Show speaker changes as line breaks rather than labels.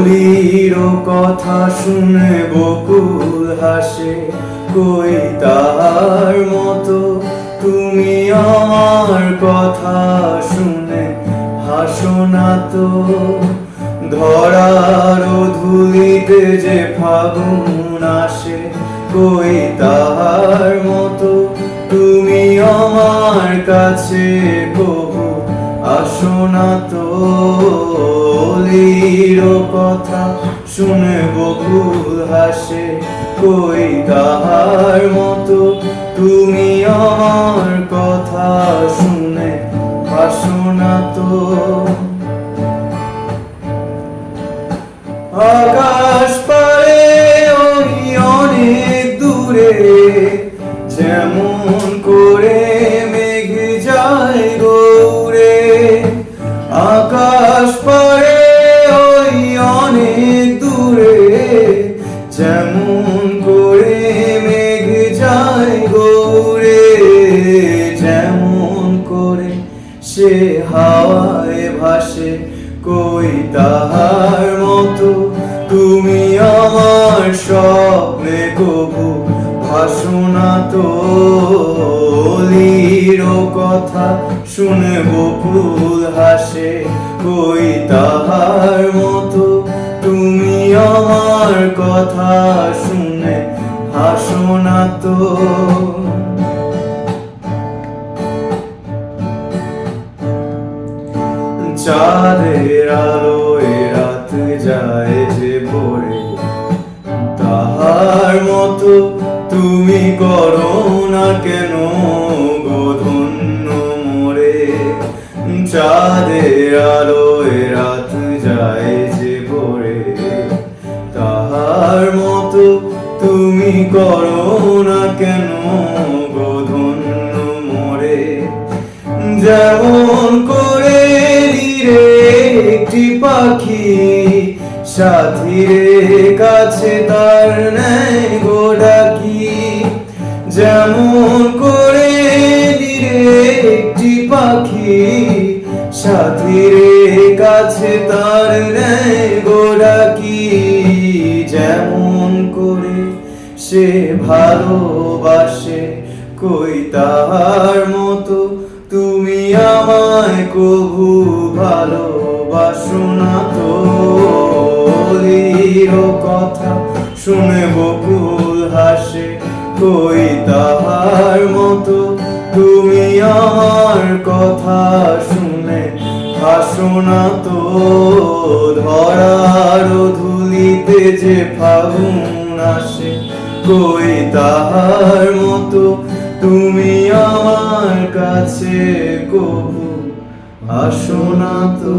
অলির কথা শুনে বকুল হাসে, কই তার মতো তুমি আমার কথা শুনে হাসো না তো। ধরার ধুলিতে যে ফাগুন আসে, কই তার মতো তুমি আমার কাছে কবু আসো না তো। অলির কথা শুনে বকুল হাসে, কই তাহার মতো তুমি আমার কথা শুনে হাসো না তো। আকাশ পারে ওই অনেক দূরে, যেমন করে মেঘ যায় গৌরে। আকাশ পারে ওই অনেক দূরে, যেমন করে মেঘ যায় গৌরে। যেমন করে সে হাওয়ায় ভাসে, কই তাহার মতো তুমি আমার স্বপ্নে কবু ভাসো না তো। অলির কথা শুনে বকুল হাসে, কই তাহার মতো তুমি আমার কথা শুনে হাসো না তো। চাঁদের আলোয় রাত যায় যে ভরে, তাহার মতো তুমি করো না কেন গো ধন্য মোরে। চাঁদের আলোয় রাত যায় যে ভরে, তাহার মতো তুমি করো না কেন গো ধন্য মোরে। যেমন করে একটি পাখি সাথীর কাছে তার নেয় গো ডাকি। যেমন করে একটি পাখি সাথীর কাছে তার নেয় গো ডাকি। যেমন করে সে ভালোবাসে, কই তাহার মতো তুমি আমায় কবু ভালোবাসো না তো। অলির কথা শুনে বকুল হাসে, কই তাহার মতো তুমি আমার কথা শুনে হাসো না তো। ধরার ধুলিতে যে ফাগুন আসে, কই তাহার মতো তুমি আমার কাছে কবু আসো না তো।